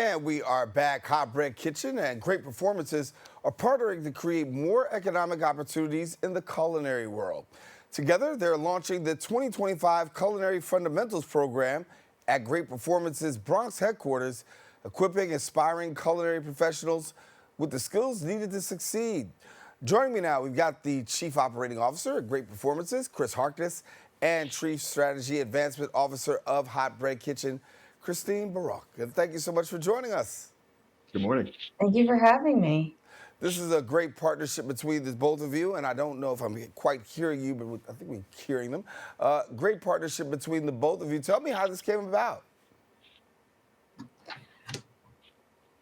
And we are back. Hot Bread Kitchen and Great Performances are partnering to create more economic opportunities in the culinary world. Together, they're launching the 2025 Culinary Fundamentals Program at Great Performances Bronx headquarters, equipping aspiring culinary professionals with the skills needed to succeed. Joining me now, we've got the Chief Operating Officer at Great Performances, Harkness, and Chief Strategy Advancement Officer of Hot Bread Kitchen, Kristine Borok. And thank you so much for joining us. Good morning. Thank you for having me. This is a great partnership between the both of you, and I don't know if I'm quite hearing you, but I think we're hearing them. Great partnership between the both of you. Tell me how this came about.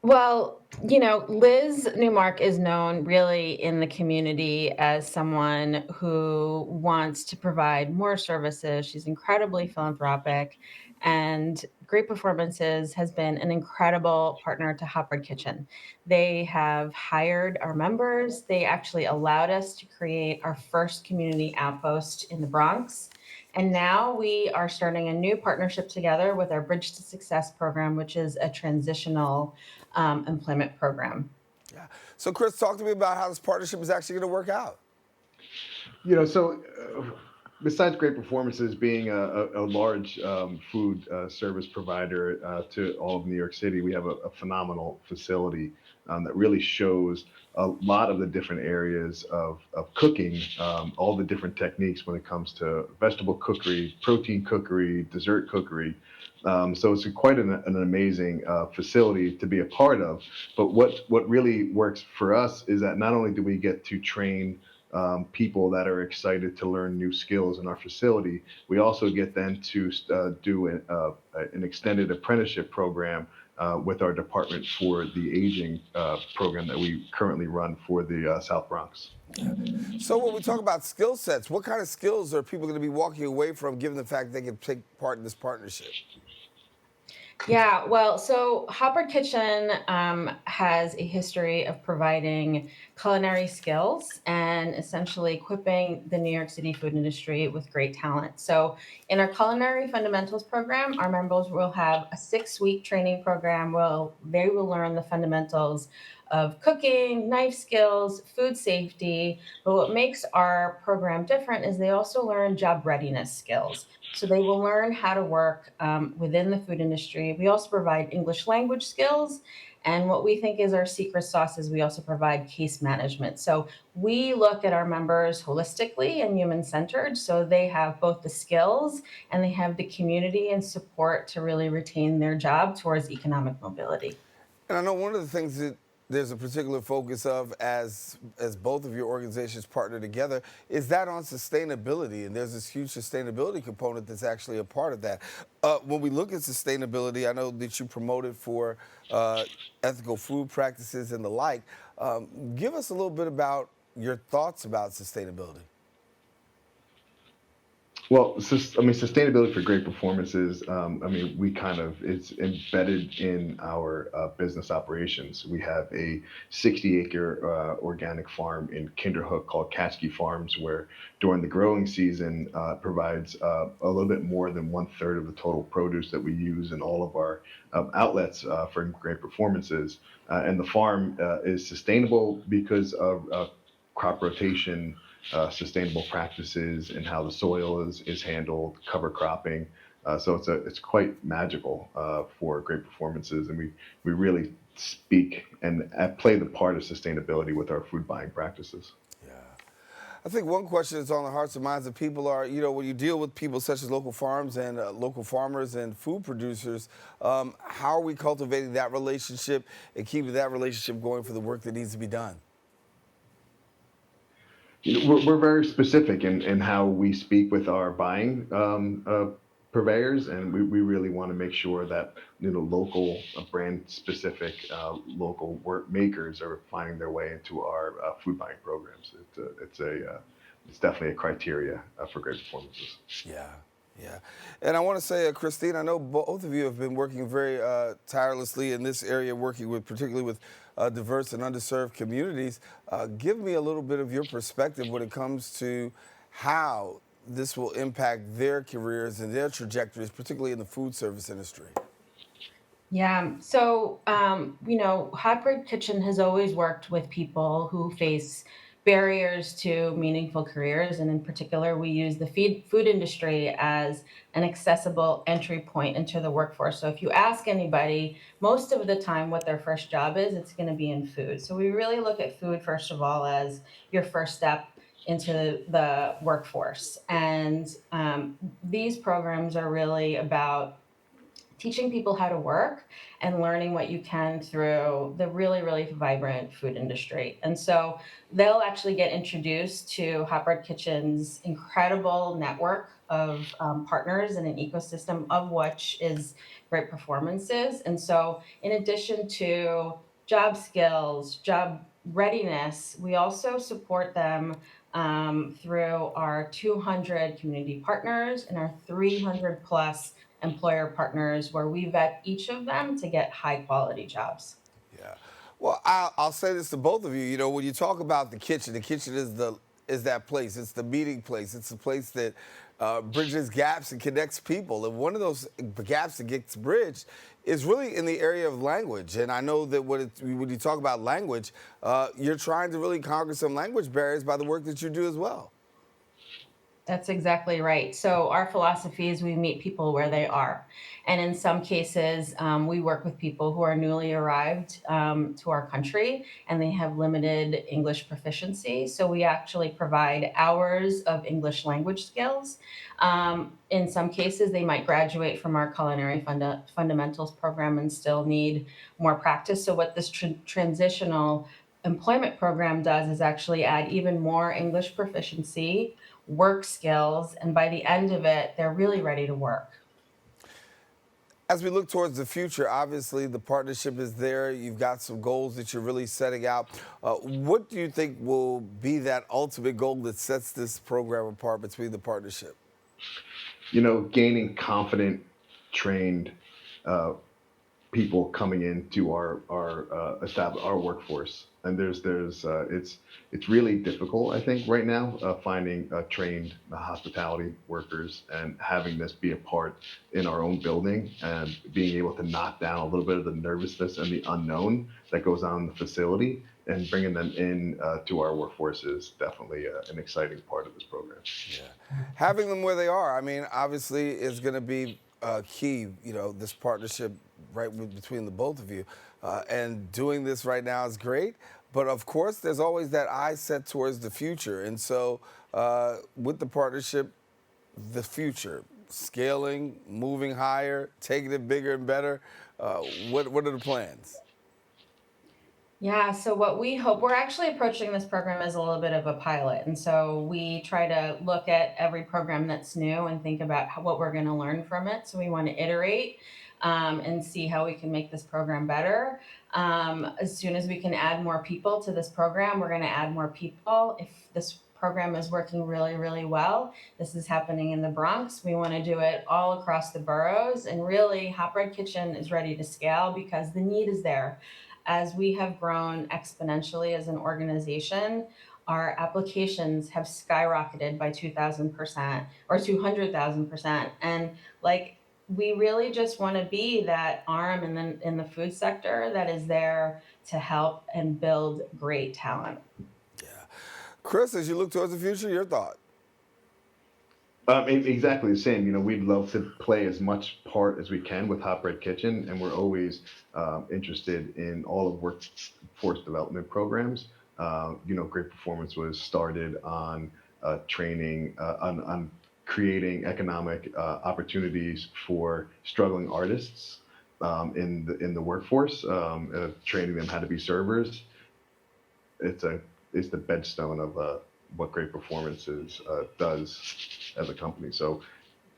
Well, Liz Newmark is known really in the community as someone who wants to provide more services. She's incredibly philanthropic, and Great Performances has been an incredible partner to Hot Bread Kitchen. They have hired our members. They actually allowed us to create our first community outpost in the Bronx. And now we are starting a new partnership together with our Bridge to Success program, which is a transitional employment program. Yeah. So, Chris, talk to me about how this partnership is actually going to work out. Besides Great Performances being a large food service provider to all of New York City, we have a phenomenal facility that really shows a lot of the different areas of cooking, all the different techniques when it comes to vegetable cookery, protein cookery, dessert cookery. So it's quite an amazing facility to be a part of. But what really works for us is that not only do we get to train people that are excited to learn new skills in our facility, we also get them to do an extended apprenticeship program with our department for the aging program that we currently run for the South Bronx. So when we talk about skill sets, what kind of skills are people going to be walking away from given the fact they can take part in this partnership? Yeah, well, so Hot Bread Kitchen has a history of providing culinary skills and essentially equipping the New York City food industry with great talent. So in our Culinary Fundamentals program, our members will have a 6-week training program where they will learn the fundamentals of cooking, knife skills, food safety. But what makes our program different is they also learn job readiness skills. So they will learn how to work within the food industry. We also provide English language skills. And what we think is our secret sauce is we also provide case management. So we look at our members holistically and human-centered. So they have both the skills and they have the community and support to really retain their job towards economic mobility. And I know one of the things that there's a particular focus of as both of your organizations partner together is that on sustainability, and there's this huge sustainability component that's actually a part of that. When we look at sustainability, I know that you promote it for ethical food practices and the like. Give us a little bit about your thoughts about sustainability. Well, sustainability for Great Performances, it's embedded in our business operations. We have a 60-acre organic farm in Kinderhook called Katschke Farms, where during the growing season provides a little bit more than 1/3 of the total produce that we use in all of our outlets for Great Performances. And the farm is sustainable because of crop rotation, sustainable practices, and how the soil is handled, cover cropping. So it's quite magical for Great Performances, and we really speak and play the part of sustainability with our food buying practices. Yeah. I think one question that's on the hearts and minds of people are, when you deal with people such as local farms and local farmers and food producers, how are we cultivating that relationship and keeping that relationship going for the work that needs to be done? We're very specific in how we speak with our buying purveyors, and we really want to make sure that local brand specific local work makers are finding their way into our food buying programs. It's definitely a criteria for Great Performances. Yeah. Yeah. And I want to say, Kristine, I know both of you have been working very tirelessly in this area, particularly with diverse and underserved communities. Give me a little bit of your perspective when it comes to how this will impact their careers and their trajectories, particularly in the food service industry. Yeah. So, Hybrid Kitchen has always worked with people who face barriers to meaningful careers. And in particular, we use the food industry as an accessible entry point into the workforce. So, if you ask anybody, most of the time what their first job is, it's going to be in food. So, we really look at food, first of all, as your first step into the workforce. And these programs are really about teaching people how to work and learning what you can through the really, really vibrant food industry. And so they'll actually get introduced to Hot Bread Kitchen's incredible network of partners and an ecosystem of which is Great Performances. And so, in addition to job skills, job readiness, we also support them through our 200 community partners and our 300 plus employer partners where we vet each of them to get high quality jobs. Yeah. Well, I'll say this to both of you. You know, when you talk about the kitchen is that place. It's the meeting place. It's the place that bridges gaps and connects people. And one of those gaps that gets bridged is really in the area of language. And I know that when you talk about language, you're trying to really conquer some language barriers by the work that you do as well. That's exactly right. So, our philosophy is we meet people where they are. And in some cases, we work with people who are newly arrived to our country and they have limited English proficiency. So, we actually provide hours of English language skills. In some cases, they might graduate from our culinary fundamentals program and still need more practice. So, what this transitional employment program does is actually add even more English proficiency, work skills, and by the end of it, they're really ready to work. As we look towards the future, obviously the partnership is there. You've got some goals that you're really setting out. What do you think will be that ultimate goal that sets this program apart between the partnership? Gaining confident, trained uh, people coming into our workforce, and it's really difficult, I think, right now, finding trained hospitality workers and having this be a part in our own building and being able to knock down a little bit of the nervousness and the unknown that goes on in the facility and bringing them in to our workforce is definitely an exciting part of this program. Yeah. Having them where they are, I mean, obviously is going to be key, this partnership between the both of you. And doing this right now is great. But of course, there's always that eye set towards the future. And so with the partnership, the future, scaling, moving higher, taking it bigger and better, what are the plans? Yeah, so what we hope, we're actually approaching this program as a little bit of a pilot. And so we try to look at every program that's new and think about what we're going to learn from it. So we want to iterate and see how we can make this program better. As soon as we can add more people to this program, we're going to add more people. If this program is working really, really well, this is happening in the Bronx. We want to do it all across the boroughs. And really, Hot Bread Kitchen is ready to scale because the need is there. As we have grown exponentially as an organization, our applications have skyrocketed by 2,000% or 200,000%. And like, we really just want to be that arm in the food sector that is there to help and build great talent. Yeah. Chris, as you look towards the future, your thought? Exactly the same. We'd love to play as much part as we can with Hot Bread Kitchen, and we're always interested in all of workforce development programs. Great Performance was started on training, on creating economic opportunities for struggling artists in the workforce, training them how to be servers. It's a it's the bedstone of what Great Performances does as a company. So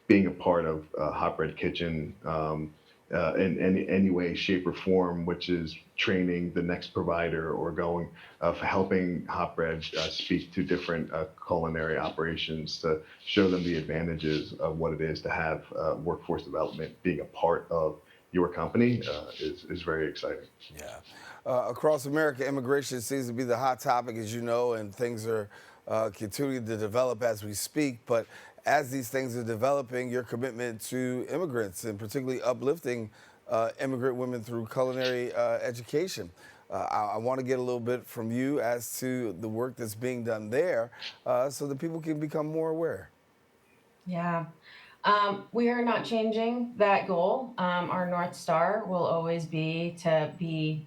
being a part of Hot Bread Kitchen in any way, shape, or form, which is training the next provider or going for helping Hot Bread speak to different culinary operations to show them the advantages of what it is to have workforce development being a part of your company is very exciting. Yeah. Across America, immigration seems to be the hot topic, as you know, and things are continuing to develop as we speak. But as these things are developing, your commitment to immigrants and particularly uplifting immigrant women through culinary education. I want to get a little bit from you as to the work that's being done there so that people can become more aware. Yeah. We are not changing that goal. Our North Star will always be to be,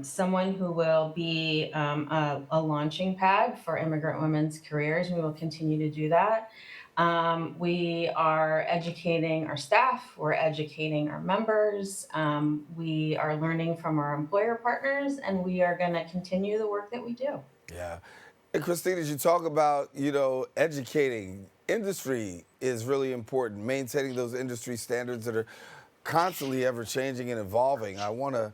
someone who will be a launching pad for immigrant women's careers. We will continue to do that. We are educating our staff, we're educating our members, we are learning from our employer partners, and we are going to continue the work that we do. Yeah. And Kristine, as you talk about, educating, industry is really important, maintaining those industry standards that are constantly ever changing and evolving. I want to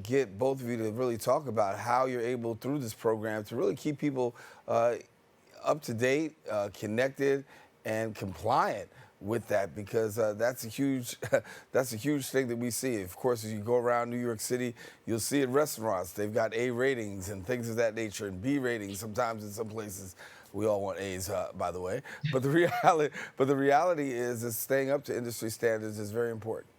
get both of you to really talk about how you're able through this program to really keep people up to date, connected, and compliant with that, because that's a huge that's a huge thing that we see. Of course, as you go around New York City, you'll see in restaurants they've got A ratings and things of that nature, and B ratings. Sometimes in some places, we all want A's, by the way. But the reality is that staying up to industry standards is very important.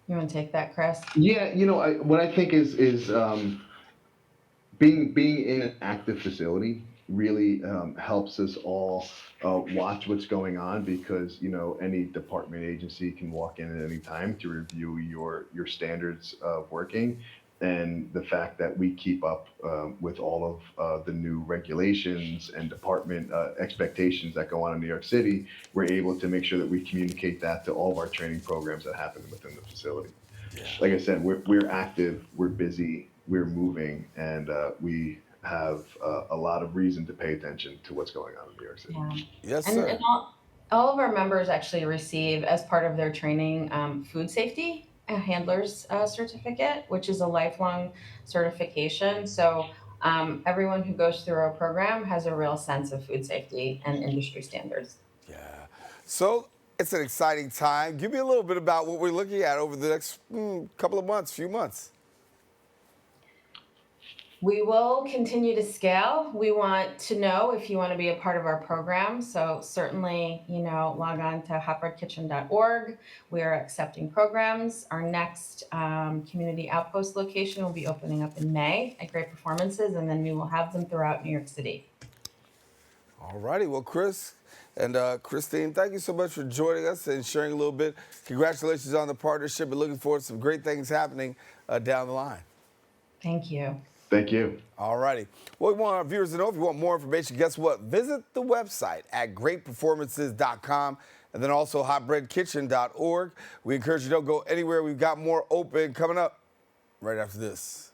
You want to take that, Chris? Yeah, what I think is being in an active facility really helps us all watch what's going on, because any department agency can walk in at any time to review your standards of working. And the fact that we keep up with all of the new regulations and department expectations that go on in New York City, we're able to make sure that we communicate that to all of our training programs that happen within the facility. Yeah. Like I said, we're active, we're busy, we're moving, and we have a lot of reason to pay attention to what's going on in New York City. Yeah. Yes, And, sir. and all of our members actually receive, as part of their training, food safety a handler's certificate, which is a lifelong certification. So everyone who goes through our program has a real sense of food safety and industry standards. Yeah. So it's an exciting time. Give me a little bit about what we're looking at over the next couple of months, few months. We will continue to scale. We want to know if you want to be a part of our program. So certainly, log on to hotbreadkitchen.org. We are accepting programs. Our next community outpost location will be opening up in May at Great Performances, and then we will have them throughout New York City. All righty. Well, Chris and Kristine, thank you so much for joining us and sharing a little bit. Congratulations on the partnership, and looking forward to some great things happening down the line. Thank you. Thank you. All righty. Well, we want our viewers to know, if you want more information, guess what? Visit the website at greatperformances.com, and then also hotbreadkitchen.org. We encourage you to don't go anywhere. We've got more open coming up right after this.